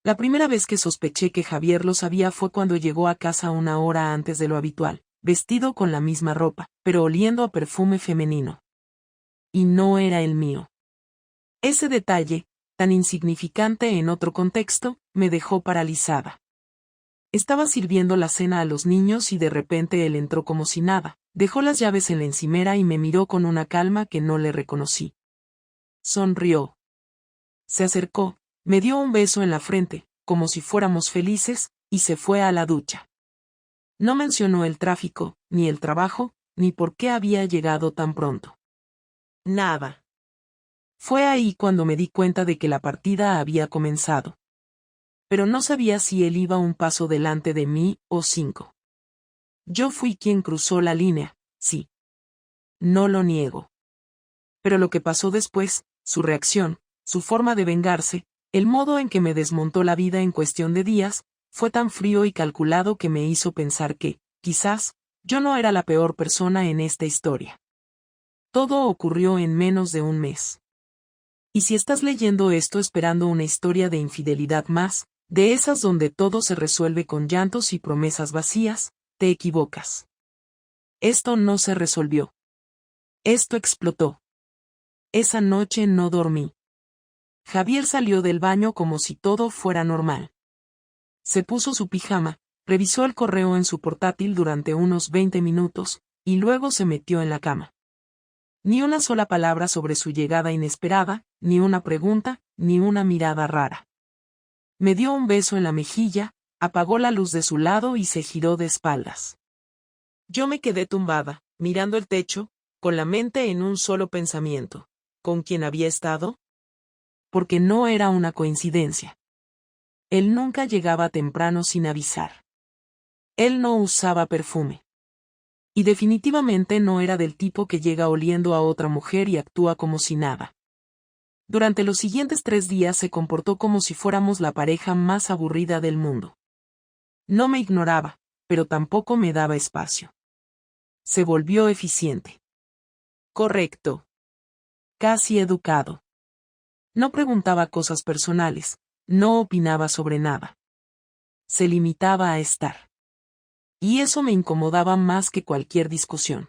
La primera vez que sospeché que Javier lo sabía fue cuando llegó a casa una hora antes de lo habitual, vestido con la misma ropa, pero oliendo a perfume femenino. Y no era el mío. Ese detalle, tan insignificante en otro contexto, me dejó paralizada. Estaba sirviendo la cena a los niños y de repente él entró como si nada, dejó las llaves en la encimera y me miró con una calma que no le reconocí. Sonrió. Se acercó, me dio un beso en la frente, como si fuéramos felices, y se fue a la ducha. No mencionó el tráfico, ni el trabajo, ni por qué había llegado tan pronto. Nada. Fue ahí cuando me di cuenta de que la partida había comenzado. Pero no sabía si él iba un paso delante de mí o 5. Yo fui quien cruzó la línea, sí. No lo niego. Pero lo que pasó después, su reacción, su forma de vengarse, el modo en que me desmontó la vida en cuestión de días, fue tan frío y calculado que me hizo pensar que, quizás, yo no era la peor persona en esta historia. Todo ocurrió en menos de un mes. Y si estás leyendo esto esperando una historia de infidelidad más, de esas donde todo se resuelve con llantos y promesas vacías, te equivocas. Esto no se resolvió. Esto explotó. Esa noche no dormí. Javier salió del baño como si todo fuera normal. Se puso su pijama, revisó el correo en su portátil durante unos 20 minutos, y luego se metió en la cama. Ni una sola palabra sobre su llegada inesperada, ni una pregunta, ni una mirada rara. Me dio un beso en la mejilla, apagó la luz de su lado y se giró de espaldas. Yo me quedé tumbada, mirando el techo, con la mente en un solo pensamiento. ¿Con quién había estado? Porque no era una coincidencia. Él nunca llegaba temprano sin avisar. Él no usaba perfume. Y definitivamente no era del tipo que llega oliendo a otra mujer y actúa como si nada. Durante los siguientes 3 días se comportó como si fuéramos la pareja más aburrida del mundo. No me ignoraba, pero tampoco me daba espacio. Se volvió eficiente. Correcto. Casi educado. No preguntaba cosas personales, no opinaba sobre nada. Se limitaba a estar. Y eso me incomodaba más que cualquier discusión.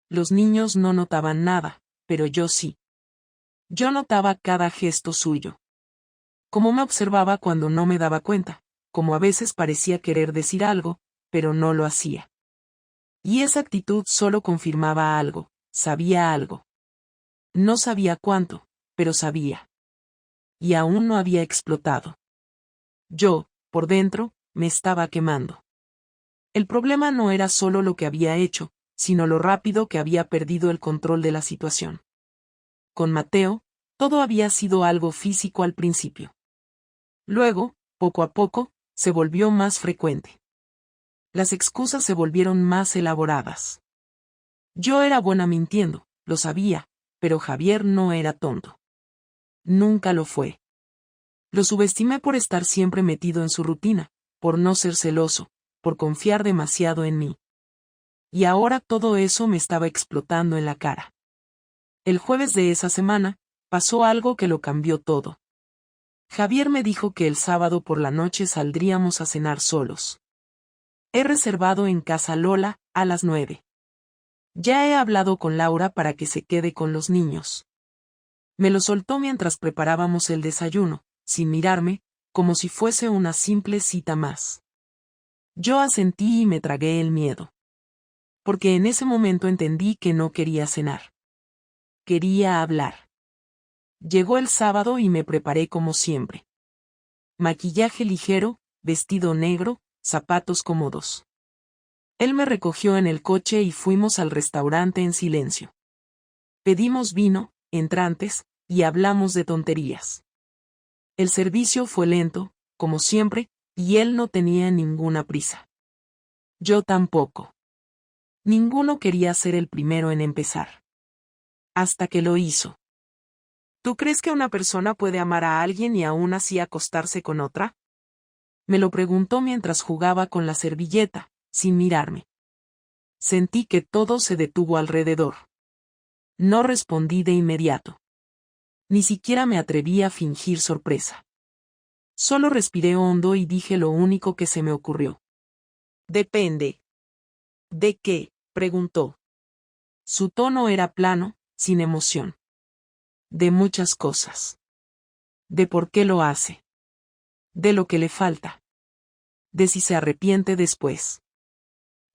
Los niños no notaban nada, pero yo sí. Yo notaba cada gesto suyo. Cómo me observaba cuando no me daba cuenta, como a veces parecía querer decir algo, pero no lo hacía. Y esa actitud solo confirmaba algo, sabía algo. No sabía cuánto, pero sabía. Y aún no había explotado. Yo, por dentro, me estaba quemando. El problema no era solo lo que había hecho, sino lo rápido que había perdido el control de la situación. Con Mateo, todo había sido algo físico al principio. Luego, poco a poco, se volvió más frecuente. Las excusas se volvieron más elaboradas. Yo era buena mintiendo, lo sabía, pero Javier no era tonto. Nunca lo fue. Lo subestimé por estar siempre metido en su rutina, por no ser celoso, por confiar demasiado en mí. Y ahora todo eso me estaba explotando en la cara. El jueves de esa semana, pasó algo que lo cambió todo. Javier me dijo que el sábado por la noche saldríamos a cenar solos. He reservado en Casa Lola, a las 9. Ya he hablado con Laura para que se quede con los niños. Me lo soltó mientras preparábamos el desayuno, sin mirarme, como si fuese una simple cita más. Yo asentí y me tragué el miedo. Porque en ese momento entendí que no quería cenar. Quería hablar. Llegó el sábado y me preparé como siempre. Maquillaje ligero, vestido negro, zapatos cómodos. Él me recogió en el coche y fuimos al restaurante en silencio. Pedimos vino, entrantes, y hablamos de tonterías. El servicio fue lento, como siempre, y él no tenía ninguna prisa. Yo tampoco. Ninguno quería ser el primero en empezar. Hasta que lo hizo. ¿Tú crees que una persona puede amar a alguien y aún así acostarse con otra? Me lo preguntó mientras jugaba con la servilleta, sin mirarme. Sentí que todo se detuvo alrededor. No respondí de inmediato. Ni siquiera me atreví a fingir sorpresa. Solo respiré hondo y dije lo único que se me ocurrió. Depende. ¿De qué?, preguntó. Su tono era plano, sin emoción. De muchas cosas. De por qué lo hace. De lo que le falta. De si se arrepiente después.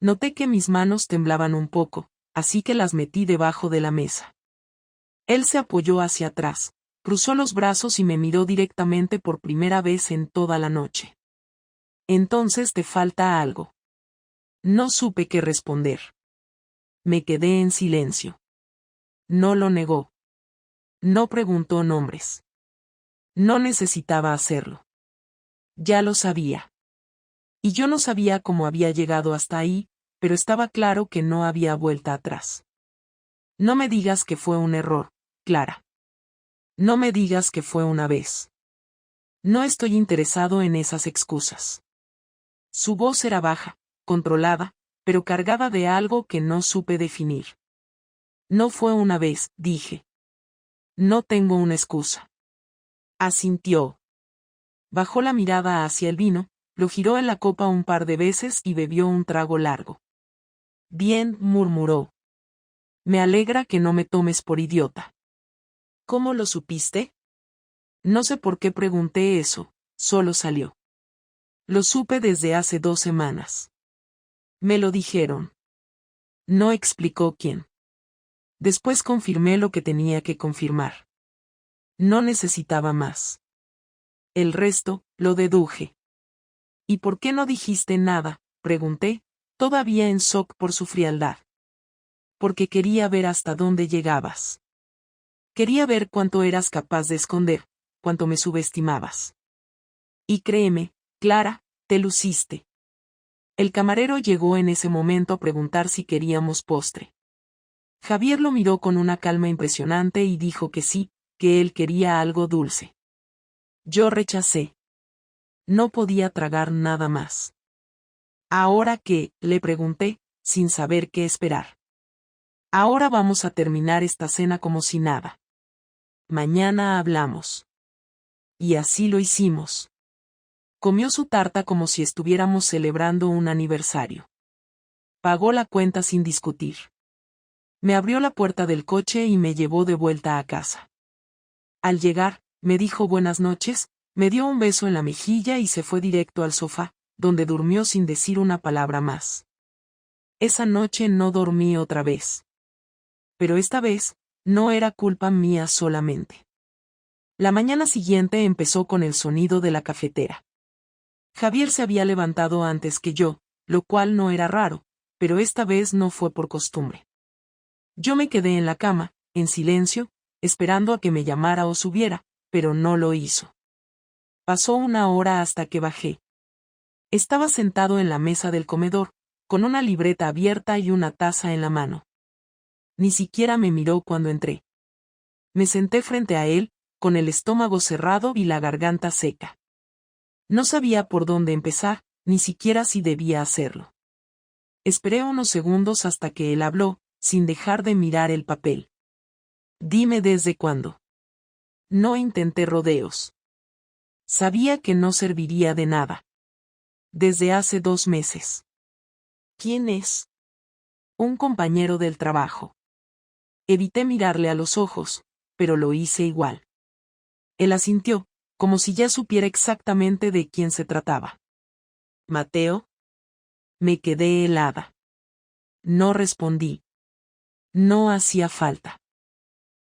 Noté que mis manos temblaban un poco, así que las metí debajo de la mesa. Él se apoyó hacia atrás, cruzó los brazos y me miró directamente por primera vez en toda la noche. Entonces te falta algo. No supe qué responder. Me quedé en silencio. No lo negó. No preguntó nombres. No necesitaba hacerlo. Ya lo sabía. Y yo no sabía cómo había llegado hasta ahí, pero estaba claro que no había vuelta atrás. No me digas que fue un error, Clara. No me digas que fue una vez. No estoy interesado en esas excusas. Su voz era baja, controlada, pero cargada de algo que no supe definir. No fue una vez, dije. No tengo una excusa. Asintió. Bajó la mirada hacia el vino, lo giró en la copa un par de veces y bebió un trago largo. Bien, murmuró. Me alegra que no me tomes por idiota. ¿Cómo lo supiste? No sé por qué pregunté eso, solo salió. Lo supe desde hace 2 semanas. Me lo dijeron. No explicó quién. Después confirmé lo que tenía que confirmar. No necesitaba más. El resto, lo deduje. ¿Y por qué no dijiste nada?, pregunté, todavía en shock por su frialdad. Porque quería ver hasta dónde llegabas. Quería ver cuánto eras capaz de esconder, cuánto me subestimabas. Y créeme, Clara, te luciste. El camarero llegó en ese momento a preguntar si queríamos postre. Javier lo miró con una calma impresionante y dijo que sí, que él quería algo dulce. Yo rechacé. No podía tragar nada más. ¿Ahora qué?, le pregunté, sin saber qué esperar. Ahora vamos a terminar esta cena como si nada. Mañana hablamos. Y así lo hicimos. Comió su tarta como si estuviéramos celebrando un aniversario. Pagó la cuenta sin discutir. Me abrió la puerta del coche y me llevó de vuelta a casa. Al llegar, me dijo buenas noches, me dio un beso en la mejilla y se fue directo al sofá, donde durmió sin decir una palabra más. Esa noche no dormí otra vez. Pero esta vez, no era culpa mía solamente. La mañana siguiente empezó con el sonido de la cafetera. Javier se había levantado antes que yo, lo cual no era raro, pero esta vez no fue por costumbre. Yo me quedé en la cama, en silencio, esperando a que me llamara o subiera, pero no lo hizo. Pasó 1 hora hasta que bajé. Estaba sentado en la mesa del comedor, con una libreta abierta y una taza en la mano. Ni siquiera me miró cuando entré. Me senté frente a él, con el estómago cerrado y la garganta seca. No sabía por dónde empezar, ni siquiera si debía hacerlo. Esperé unos segundos hasta que él habló, sin dejar de mirar el papel. Dime desde cuándo. No intenté rodeos. Sabía que no serviría de nada. Desde hace 2 meses. ¿Quién es? Un compañero del trabajo. Evité mirarle a los ojos, pero lo hice igual. Él asintió, como si ya supiera exactamente de quién se trataba. ¿Mateo? Me quedé helada. No respondí. No hacía falta.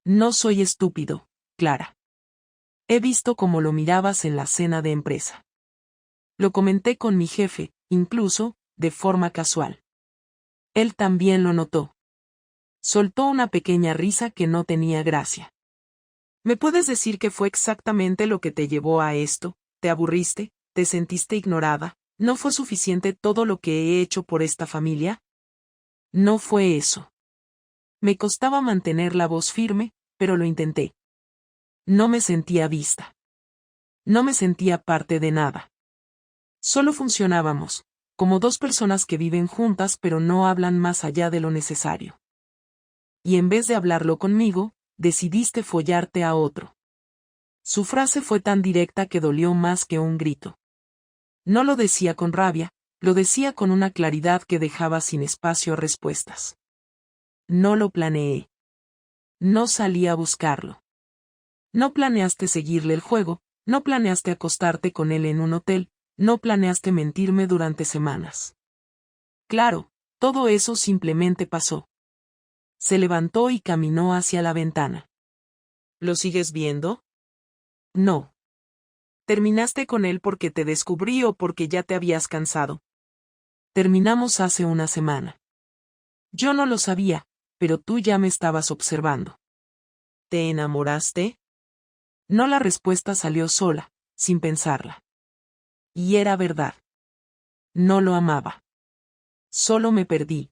No soy estúpido, Clara. He visto cómo lo mirabas en la cena de empresa. Lo comenté con mi jefe, incluso, de forma casual. Él también lo notó. Soltó una pequeña risa que no tenía gracia. ¿Me puedes decir qué fue exactamente lo que te llevó a esto? ¿Te aburriste? ¿Te sentiste ignorada? ¿No fue suficiente todo lo que he hecho por esta familia? No fue eso. Me costaba mantener la voz firme, pero lo intenté. No me sentía vista. No me sentía parte de nada. Solo funcionábamos, como 2 personas que viven juntas pero no hablan más allá de lo necesario. Y en vez de hablarlo conmigo, decidiste follarte a otro. Su frase fue tan directa que dolió más que un grito. No lo decía con rabia, lo decía con una claridad que dejaba sin espacio a respuestas. No lo planeé. No salí a buscarlo. No planeaste seguirle el juego, no planeaste acostarte con él en un hotel, no planeaste mentirme durante semanas. Claro, todo eso simplemente pasó. Se levantó y caminó hacia la ventana. ¿Lo sigues viendo? No. ¿Terminaste con él porque te descubrí o porque ya te habías cansado? Terminamos hace una semana. Yo no lo sabía, pero tú ya me estabas observando. ¿Te enamoraste? No, la respuesta salió sola, sin pensarla. Y era verdad. No lo amaba. Solo me perdí.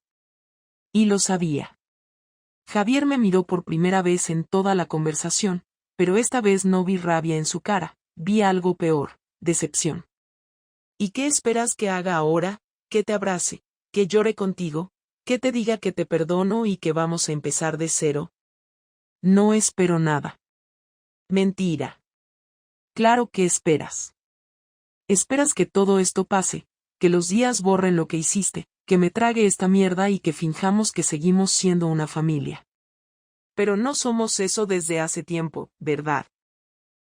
Y lo sabía. Javier me miró por primera vez en toda la conversación, pero esta vez no vi rabia en su cara, vi algo peor, decepción. ¿Y qué esperas que haga ahora? ¿Que te abrace? ¿Que llore contigo? ¿Que te diga que te perdono y que vamos a empezar de cero? No espero nada. Mentira. Claro que esperas. Esperas que todo esto pase, que los días borren lo que hiciste, que me trague esta mierda y que finjamos que seguimos siendo una familia. Pero no somos eso desde hace tiempo, ¿verdad?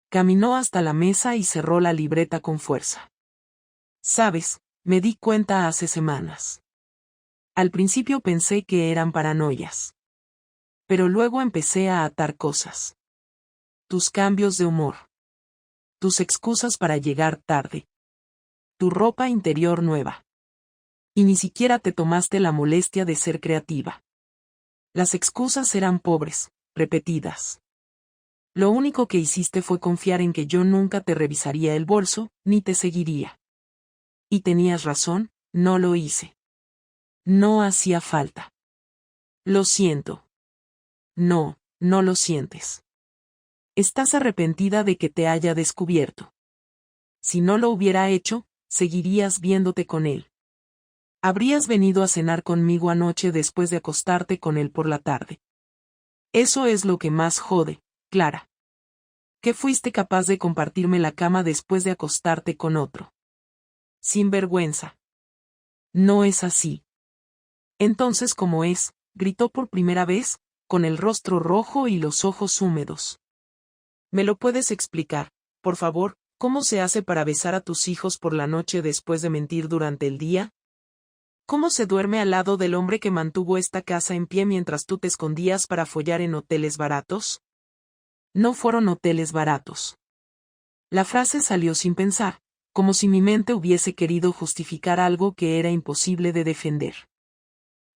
Caminó hasta la mesa y cerró la libreta con fuerza. Sabes, me di cuenta hace semanas. Al principio pensé que eran paranoias. Pero luego empecé a atar cosas. Tus cambios de humor. Tus excusas para llegar tarde. Tu ropa interior nueva. Y ni siquiera te tomaste la molestia de ser creativa. Las excusas eran pobres, repetidas. Lo único que hiciste fue confiar en que yo nunca te revisaría el bolso, ni te seguiría. Y tenías razón, no lo hice. No hacía falta. Lo siento. No, no lo sientes. Estás arrepentida de que te haya descubierto. Si no lo hubiera hecho, seguirías viéndote con él. Habrías venido a cenar conmigo anoche después de acostarte con él por la tarde. Eso es lo que más jode, Clara. Que fuiste capaz de compartirme la cama después de acostarte con otro. Sin vergüenza. No es así. Entonces, ¿cómo es? Gritó por primera vez, con el rostro rojo y los ojos húmedos. ¿Me lo puedes explicar, por favor, cómo se hace para besar a tus hijos por la noche después de mentir durante el día? ¿Cómo se duerme al lado del hombre que mantuvo esta casa en pie mientras tú te escondías para follar en hoteles baratos? No fueron hoteles baratos. La frase salió sin pensar, como si mi mente hubiese querido justificar algo que era imposible de defender.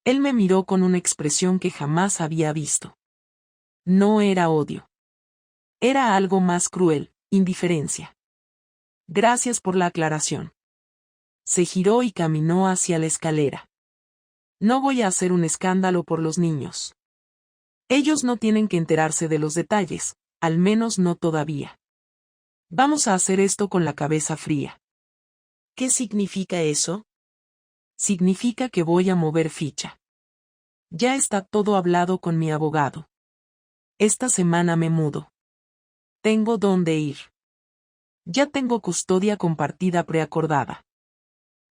Él me miró con una expresión que jamás había visto. No era odio. Era algo más cruel, indiferencia. Gracias por la aclaración. Se giró y caminó hacia la escalera. No voy a hacer un escándalo por los niños. Ellos no tienen que enterarse de los detalles, al menos no todavía. Vamos a hacer esto con la cabeza fría. ¿Qué significa eso? Significa que voy a mover ficha. Ya está todo hablado con mi abogado. Esta semana me mudo. Tengo dónde ir. Ya tengo custodia compartida preacordada.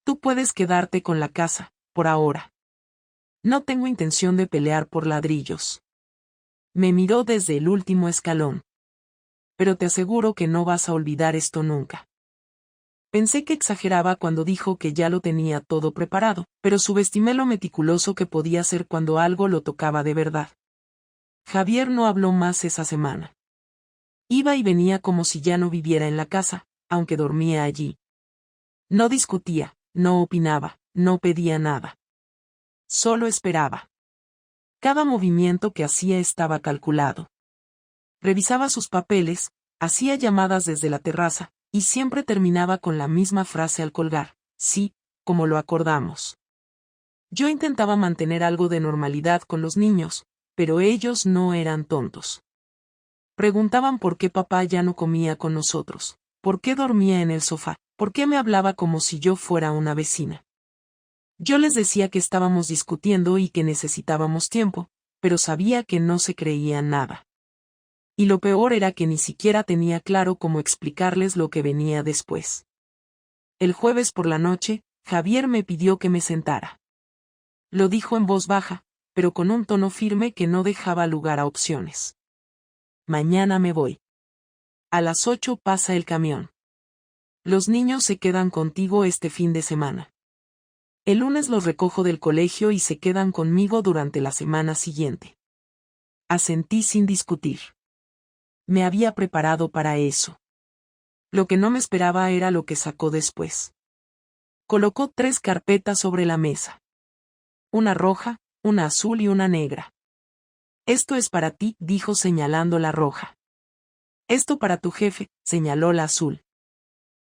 Tú puedes quedarte con la casa, por ahora. No tengo intención de pelear por ladrillos. Me miró desde el último escalón. Pero te aseguro que no vas a olvidar esto nunca. Pensé que exageraba cuando dijo que ya lo tenía todo preparado, pero subestimé lo meticuloso que podía ser cuando algo lo tocaba de verdad. Javier no habló más esa semana. Iba y venía como si ya no viviera en la casa, aunque dormía allí. No discutía, no opinaba, no pedía nada. Solo esperaba. Cada movimiento que hacía estaba calculado. Revisaba sus papeles, hacía llamadas desde la terraza, y siempre terminaba con la misma frase al colgar: sí, como lo acordamos. Yo intentaba mantener algo de normalidad con los niños, pero ellos no eran tontos. Preguntaban por qué papá ya no comía con nosotros, por qué dormía en el sofá, por qué me hablaba como si yo fuera una vecina. Yo les decía que estábamos discutiendo y que necesitábamos tiempo, pero sabía que no se creían nada. Y lo peor era que ni siquiera tenía claro cómo explicarles lo que venía después. El jueves por la noche, Javier me pidió que me sentara. Lo dijo en voz baja, pero con un tono firme que no dejaba lugar a opciones. Mañana me voy. A las 8 pasa el camión. Los niños se quedan contigo este fin de semana. El lunes los recojo del colegio y se quedan conmigo durante la semana siguiente. Asentí sin discutir. Me había preparado para eso. Lo que no me esperaba era lo que sacó después. Colocó 3 carpetas sobre la mesa. Una roja, una azul y una negra. Esto es para ti, dijo señalando la roja. Esto para tu jefe, señaló la azul.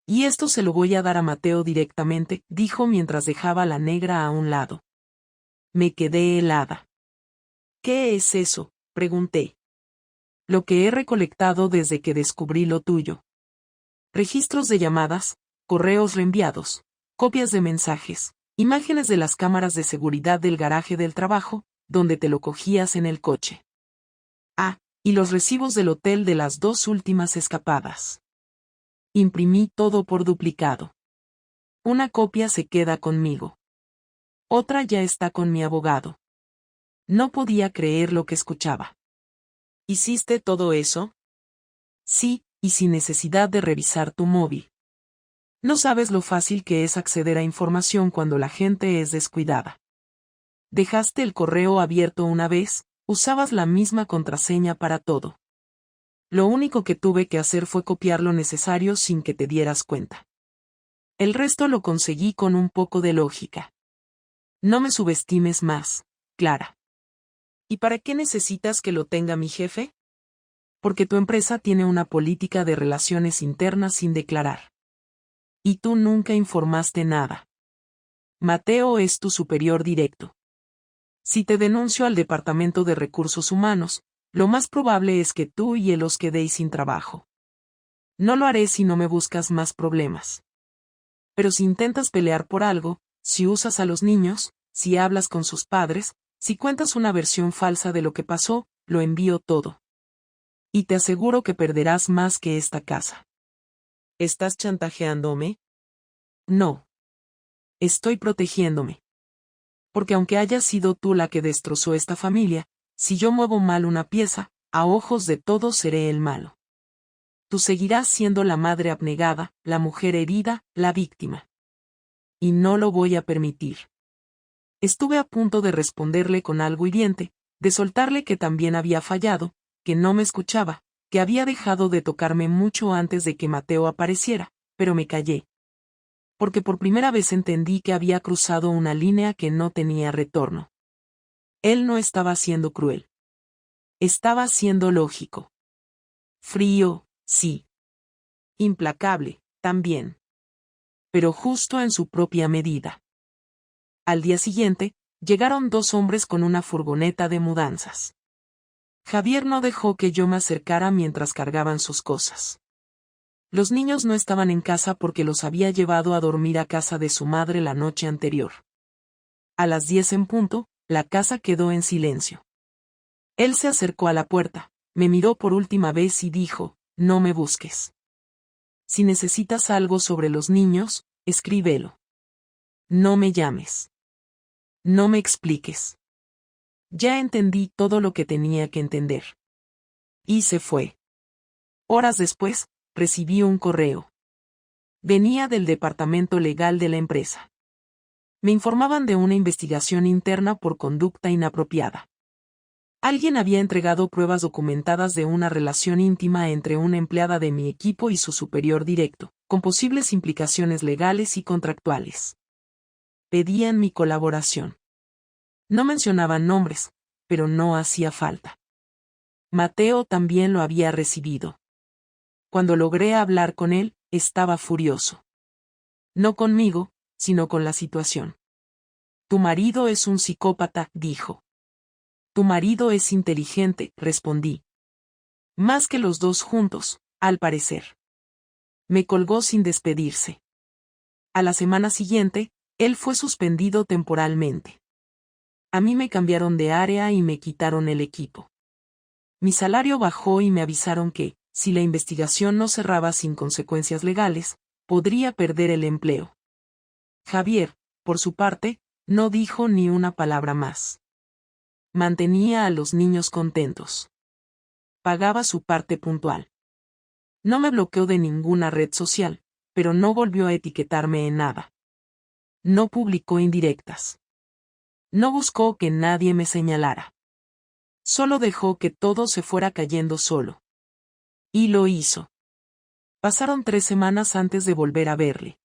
Y esto se lo voy a dar a Mateo directamente, dijo mientras dejaba la negra a un lado. Me quedé helada. ¿Qué es eso?, pregunté. Lo que he recolectado desde que descubrí lo tuyo. Registros de llamadas, correos reenviados, copias de mensajes, imágenes de las cámaras de seguridad del garaje del trabajo, donde te lo cogías en el coche. Ah, y los recibos del hotel de las 2 últimas escapadas. Imprimí todo por duplicado. Una copia se queda conmigo. Otra ya está con mi abogado. No podía creer lo que escuchaba. ¿Hiciste todo eso? Sí, y sin necesidad de revisar tu móvil. No sabes lo fácil que es acceder a información cuando la gente es descuidada. Dejaste el correo abierto una vez, usabas la misma contraseña para todo. Lo único que tuve que hacer fue copiar lo necesario sin que te dieras cuenta. El resto lo conseguí con un poco de lógica. No me subestimes más, Clara. ¿Y para qué necesitas que lo tenga mi jefe? Porque tu empresa tiene una política de relaciones internas sin declarar. Y tú nunca informaste nada. Mateo es tu superior directo. Si te denuncio al Departamento de Recursos Humanos, lo más probable es que tú y él os quedéis sin trabajo. No lo haré si no me buscas más problemas. Pero si intentas pelear por algo, si usas a los niños, si hablas con sus padres, si cuentas una versión falsa de lo que pasó, lo envío todo. Y te aseguro que perderás más que esta casa. ¿Estás chantajeándome? No. Estoy protegiéndome. Porque aunque hayas sido tú la que destrozó esta familia, si yo muevo mal una pieza, a ojos de todos seré el malo. Tú seguirás siendo la madre abnegada, la mujer herida, la víctima. Y no lo voy a permitir. Estuve a punto de responderle con algo hiriente, de soltarle que también había fallado, que no me escuchaba, que había dejado de tocarme mucho antes de que Mateo apareciera, pero me callé. Porque por primera vez entendí que había cruzado una línea que no tenía retorno. Él no estaba siendo cruel. Estaba siendo lógico. Frío, sí. Implacable, también. Pero justo en su propia medida. Al día siguiente, llegaron 2 hombres con una furgoneta de mudanzas. Javier no dejó que yo me acercara mientras cargaban sus cosas. Los niños no estaban en casa porque los había llevado a dormir a casa de su madre la noche anterior. A las 10 en punto, la casa quedó en silencio. Él se acercó a la puerta, me miró por última vez y dijo, no me busques. Si necesitas algo sobre los niños, escríbelo. No me llames. No me expliques. Ya entendí todo lo que tenía que entender. Y se fue. Horas después, recibí un correo. Venía del departamento legal de la empresa. Me informaban de una investigación interna por conducta inapropiada. Alguien había entregado pruebas documentadas de una relación íntima entre una empleada de mi equipo y su superior directo, con posibles implicaciones legales y contractuales. Pedían mi colaboración. No mencionaban nombres, pero no hacía falta. Mateo también lo había recibido. Cuando logré hablar con él, estaba furioso. No conmigo, sino con la situación. Tu marido es un psicópata, dijo. Tu marido es inteligente, respondí. Más que los 2 juntos, al parecer. Me colgó sin despedirse. A la semana siguiente, él fue suspendido temporalmente. A mí me cambiaron de área y me quitaron el equipo. Mi salario bajó y me avisaron que, si la investigación no cerraba sin consecuencias legales, podría perder el empleo. Javier, por su parte, no dijo ni una palabra más. Mantenía a los niños contentos. Pagaba su parte puntual. No me bloqueó de ninguna red social, pero no volvió a etiquetarme en nada. No publicó indirectas. No buscó que nadie me señalara. Solo dejó que todo se fuera cayendo solo. Y lo hizo. Pasaron 3 semanas antes de volver a verle.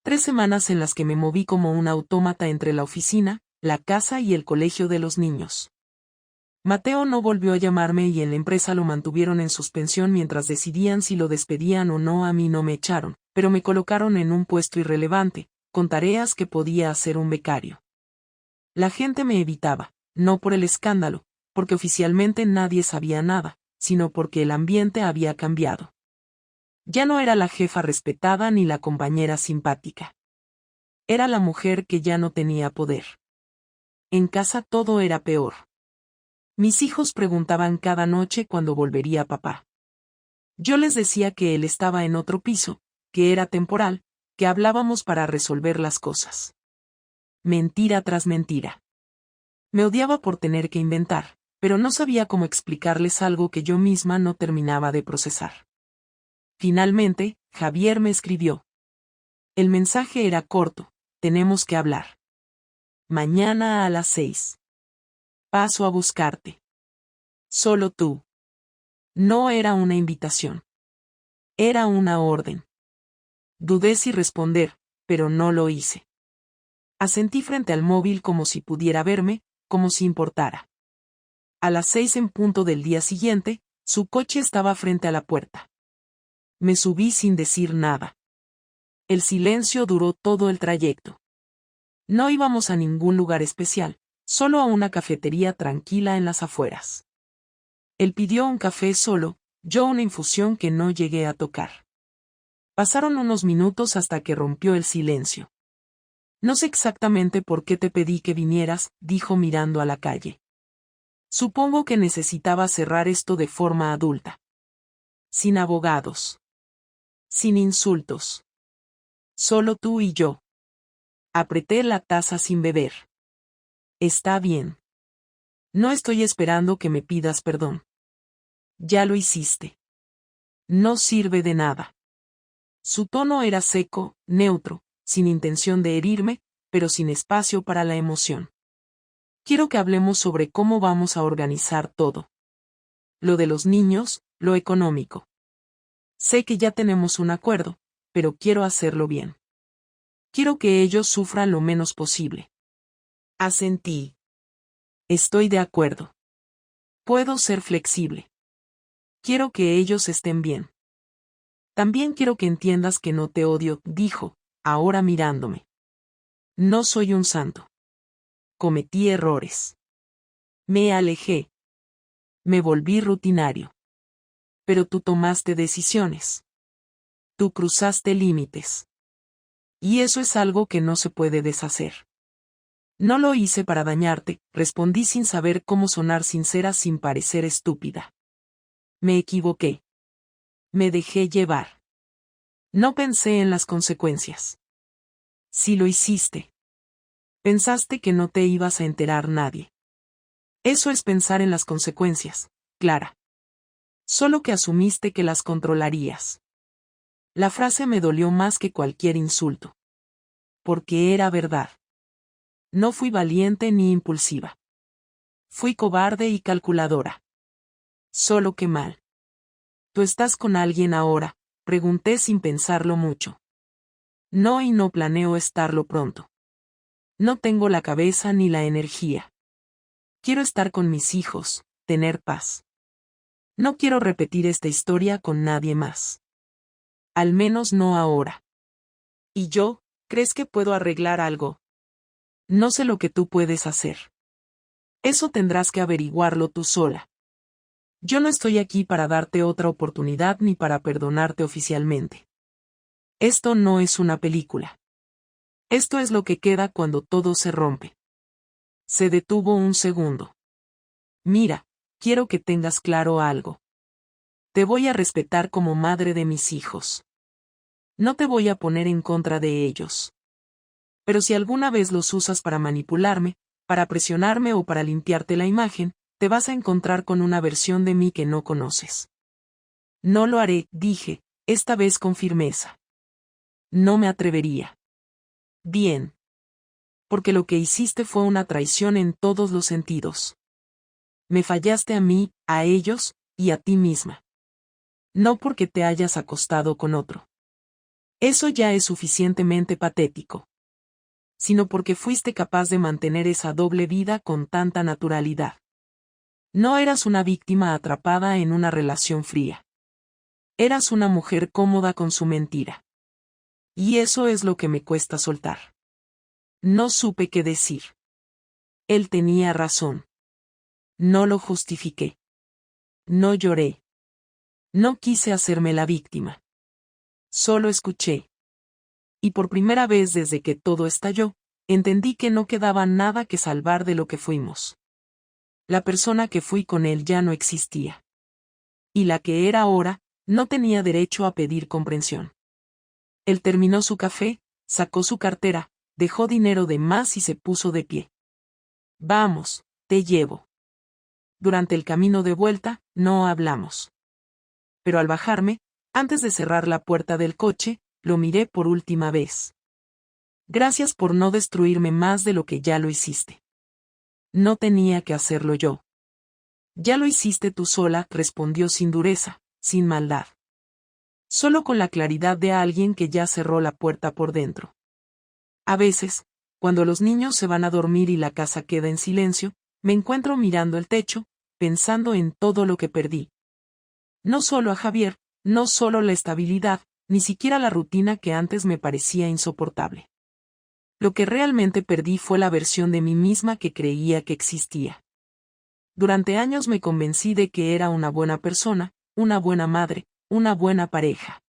3 semanas en las que me moví como un autómata entre la oficina, la casa y el colegio de los niños. Mateo no volvió a llamarme y en la empresa lo mantuvieron en suspensión mientras decidían si lo despedían o no. A mí no me echaron, pero me colocaron en un puesto irrelevante, con tareas que podía hacer un becario. La gente me evitaba, no por el escándalo, porque oficialmente nadie sabía nada, sino porque el ambiente había cambiado. Ya no era la jefa respetada ni la compañera simpática. Era la mujer que ya no tenía poder. En casa todo era peor. Mis hijos preguntaban cada noche cuándo volvería papá. Yo les decía que él estaba en otro piso, que era temporal, que hablábamos para resolver las cosas. Mentira tras mentira. Me odiaba por tener que inventar, pero no sabía cómo explicarles algo que yo misma no terminaba de procesar. Finalmente, Javier me escribió. El mensaje era corto: tenemos que hablar. Mañana a las 6. Paso a buscarte. Solo tú. No era una invitación. Era una orden. Dudé si responder, pero no lo hice. Asentí frente al móvil como si pudiera verme, como si importara. A las 6 en punto del día siguiente, su coche estaba frente a la puerta. Me subí sin decir nada. El silencio duró todo el trayecto. No íbamos a ningún lugar especial, solo a una cafetería tranquila en las afueras. Él pidió un café solo, yo una infusión que no llegué a tocar. Pasaron unos minutos hasta que rompió el silencio. No sé exactamente por qué te pedí que vinieras, dijo mirando a la calle. Supongo que necesitaba cerrar esto de forma adulta. Sin abogados. Sin insultos. Solo tú y yo. Apreté la taza sin beber. Está bien. No estoy esperando que me pidas perdón. Ya lo hiciste. No sirve de nada. Su tono era seco, neutro, sin intención de herirme, pero sin espacio para la emoción. Quiero que hablemos sobre cómo vamos a organizar todo. Lo de los niños, lo económico. Sé que ya tenemos un acuerdo, pero quiero hacerlo bien. Quiero que ellos sufran lo menos posible. Asentí. Estoy de acuerdo. Puedo ser flexible. Quiero que ellos estén bien. También quiero que entiendas que no te odio, dijo, ahora mirándome. No soy un santo. Cometí errores. Me alejé. Me volví rutinario. Pero tú tomaste decisiones. Tú cruzaste límites. Y eso es algo que no se puede deshacer. No lo hice para dañarte, respondí sin saber cómo sonar sincera sin parecer estúpida. Me equivoqué. Me dejé llevar. No pensé en las consecuencias. Sí lo hiciste. Pensaste que no te ibas a enterar nadie. Eso es pensar en las consecuencias, Clara. Solo que asumiste que las controlarías. La frase me dolió más que cualquier insulto. Porque era verdad. No fui valiente ni impulsiva. Fui cobarde y calculadora. Solo que mal. ¿Tú estás con alguien ahora?, pregunté sin pensarlo mucho. No, y no planeo estarlo pronto. No tengo la cabeza ni la energía. Quiero estar con mis hijos, tener paz. No quiero repetir esta historia con nadie más. Al menos no ahora. ¿Y yo? ¿Crees que puedo arreglar algo? No sé lo que tú puedes hacer. Eso tendrás que averiguarlo tú sola. Yo no estoy aquí para darte otra oportunidad ni para perdonarte oficialmente. Esto no es una película. Esto es lo que queda cuando todo se rompe. Se detuvo un segundo. Mira, quiero que tengas claro algo. Te voy a respetar como madre de mis hijos. No te voy a poner en contra de ellos. Pero si alguna vez los usas para manipularme, para presionarme o para limpiarte la imagen, te vas a encontrar con una versión de mí que no conoces. No lo haré, dije, esta vez con firmeza. No me atrevería. Bien. Porque lo que hiciste fue una traición en todos los sentidos. Me fallaste a mí, a ellos, y a ti misma. No porque te hayas acostado con otro. Eso ya es suficientemente patético. Sino porque fuiste capaz de mantener esa doble vida con tanta naturalidad. No eras una víctima atrapada en una relación fría. Eras una mujer cómoda con su mentira. Y eso es lo que me cuesta soltar. No supe qué decir. Él tenía razón. No lo justifiqué. No lloré. No quise hacerme la víctima. Solo escuché. Y por primera vez desde que todo estalló, entendí que no quedaba nada que salvar de lo que fuimos. La persona que fui con él ya no existía. Y la que era ahora, no tenía derecho a pedir comprensión. Él terminó su café, sacó su cartera, dejó dinero de más y se puso de pie. Vamos, te llevo. Durante el camino de vuelta, no hablamos. Pero al bajarme, antes de cerrar la puerta del coche, lo miré por última vez. Gracias por no destruirme más de lo que ya lo hiciste. No tenía que hacerlo yo. Ya lo hiciste tú sola, respondió sin dureza, sin maldad. Solo con la claridad de alguien que ya cerró la puerta por dentro. A veces, cuando los niños se van a dormir y la casa queda en silencio, me encuentro mirando el techo, pensando en todo lo que perdí. No solo a Javier, no solo la estabilidad, ni siquiera la rutina que antes me parecía insoportable. Lo que realmente perdí fue la versión de mí misma que creía que existía. Durante años me convencí de que era una buena persona, una buena madre, una buena pareja.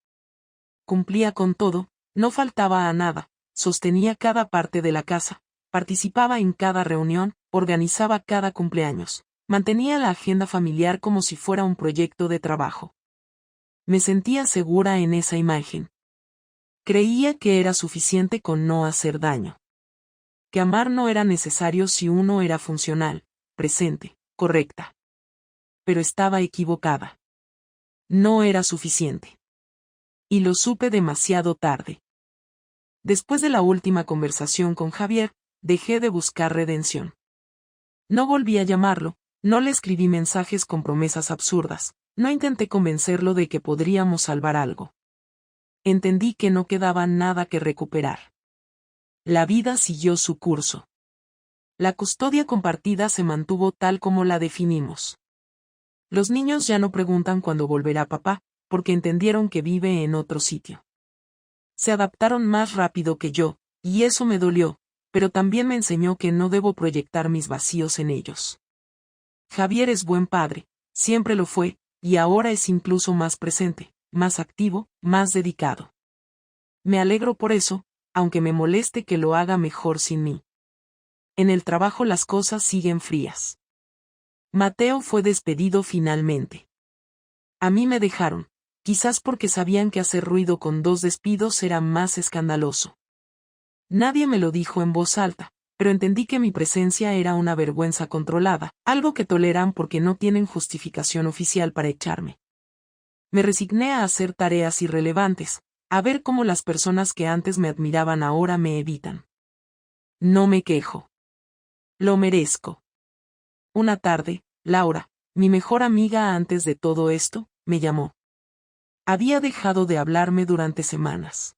Cumplía con todo, no faltaba a nada, sostenía cada parte de la casa, participaba en cada reunión, organizaba cada cumpleaños, mantenía la agenda familiar como si fuera un proyecto de trabajo. Me sentía segura en esa imagen. Creía que era suficiente con no hacer daño. Que amar no era necesario si uno era funcional, presente, correcta. Pero estaba equivocada. No era suficiente. Y lo supe demasiado tarde. Después de la última conversación con Javier, dejé de buscar redención. No volví a llamarlo, no le escribí mensajes con promesas absurdas, no intenté convencerlo de que podríamos salvar algo. Entendí que no quedaba nada que recuperar. La vida siguió su curso. La custodia compartida se mantuvo tal como la definimos. Los niños ya no preguntan cuándo volverá papá, porque entendieron que vive en otro sitio. Se adaptaron más rápido que yo, y eso me dolió, pero también me enseñó que no debo proyectar mis vacíos en ellos. Javier es buen padre, siempre lo fue, y ahora es incluso más presente, más activo, más dedicado. Me alegro por eso, aunque me moleste que lo haga mejor sin mí. En el trabajo las cosas siguen frías. Mateo fue despedido finalmente. A mí me dejaron, quizás porque sabían que hacer ruido con 2 despidos era más escandaloso. Nadie me lo dijo en voz alta, pero entendí que mi presencia era una vergüenza controlada, algo que toleran porque no tienen justificación oficial para echarme. Me resigné a hacer tareas irrelevantes, a ver cómo las personas que antes me admiraban ahora me evitan. No me quejo. Lo merezco. Una tarde, Laura, mi mejor amiga antes de todo esto, me llamó. Había dejado de hablarme durante semanas.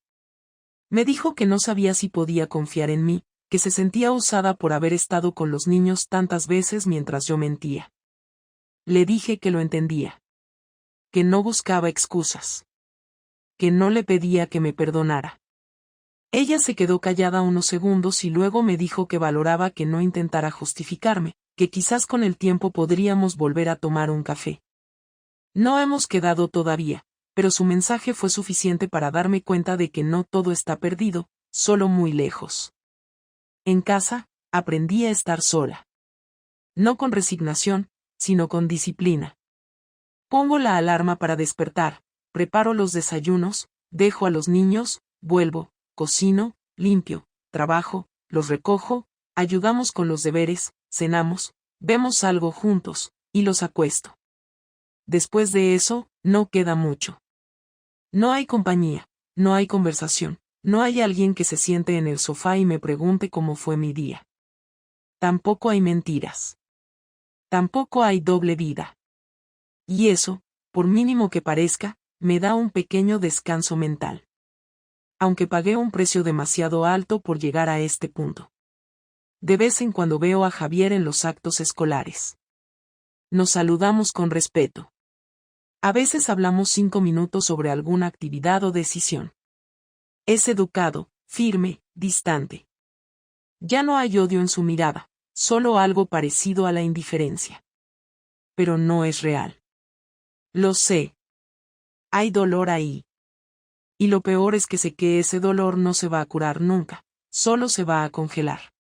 Me dijo que no sabía si podía confiar en mí, que se sentía usada por haber estado con los niños tantas veces mientras yo mentía. Le dije que lo entendía. Que no buscaba excusas. Que no le pedía que me perdonara. Ella se quedó callada unos segundos y luego me dijo que valoraba que no intentara justificarme, que quizás con el tiempo podríamos volver a tomar un café. No hemos quedado todavía, pero su mensaje fue suficiente para darme cuenta de que no todo está perdido, solo muy lejos. En casa, aprendí a estar sola. No con resignación, sino con disciplina. Pongo la alarma para despertar, preparo los desayunos, dejo a los niños, vuelvo, cocino, limpio, trabajo, los recojo, ayudamos con los deberes, cenamos, vemos algo juntos, y los acuesto. Después de eso, no queda mucho. No hay compañía, no hay conversación, no hay alguien que se siente en el sofá y me pregunte cómo fue mi día. Tampoco hay mentiras. Tampoco hay doble vida. Y eso, por mínimo que parezca, me da un pequeño descanso mental. Aunque pagué un precio demasiado alto por llegar a este punto. De vez en cuando veo a Javier en los actos escolares. Nos saludamos con respeto. A veces hablamos 5 minutos sobre alguna actividad o decisión. Es educado, firme, distante. Ya no hay odio en su mirada, solo algo parecido a la indiferencia. Pero no es real. Lo sé. Hay dolor ahí. Y lo peor es que sé que ese dolor no se va a curar nunca, solo se va a congelar.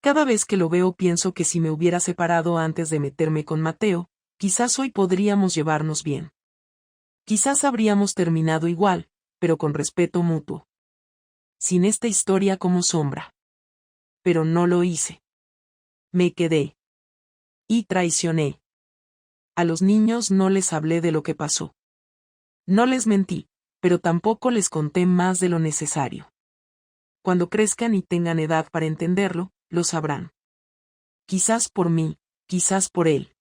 Cada vez que lo veo pienso que si me hubiera separado antes de meterme con Mateo, quizás hoy podríamos llevarnos bien. Quizás habríamos terminado igual, pero con respeto mutuo. Sin esta historia como sombra. Pero no lo hice. Me quedé. Y traicioné. A los niños no les hablé de lo que pasó. No les mentí, pero tampoco les conté más de lo necesario. Cuando crezcan y tengan edad para entenderlo, lo sabrán. Quizás por mí, quizás por él.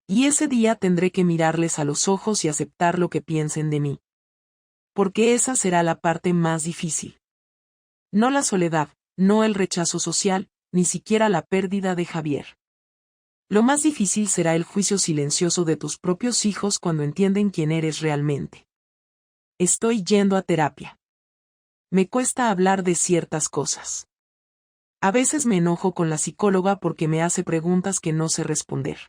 Y ese día tendré que mirarles a los ojos y aceptar lo que piensen de mí. Porque esa será la parte más difícil. No la soledad, no el rechazo social, ni siquiera la pérdida de Javier. Lo más difícil será el juicio silencioso de tus propios hijos cuando entienden quién eres realmente. Estoy yendo a terapia. Me cuesta hablar de ciertas cosas. A veces me enojo con la psicóloga porque me hace preguntas que no sé responder.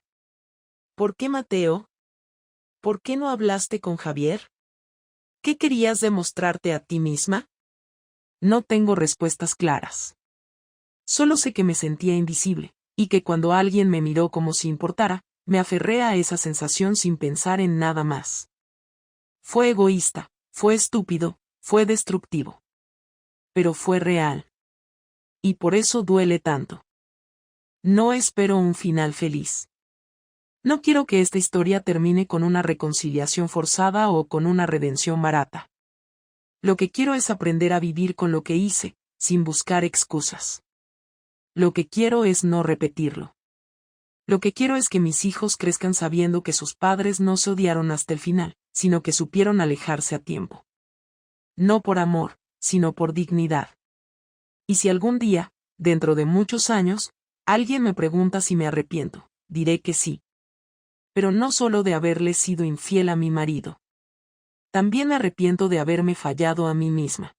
¿Por qué Mateo? ¿Por qué no hablaste con Javier? ¿Qué querías demostrarte a ti misma? No tengo respuestas claras. Solo sé que me sentía invisible, y que cuando alguien me miró como si importara, me aferré a esa sensación sin pensar en nada más. Fue egoísta, fue estúpido, fue destructivo. Pero fue real. Y por eso duele tanto. No espero un final feliz. No quiero que esta historia termine con una reconciliación forzada o con una redención barata. Lo que quiero es aprender a vivir con lo que hice, sin buscar excusas. Lo que quiero es no repetirlo. Lo que quiero es que mis hijos crezcan sabiendo que sus padres no se odiaron hasta el final, sino que supieron alejarse a tiempo. No por amor, sino por dignidad. Y si algún día, dentro de muchos años, alguien me pregunta si me arrepiento, diré que sí. Pero no solo de haberle sido infiel a mi marido. También me arrepiento de haberme fallado a mí misma.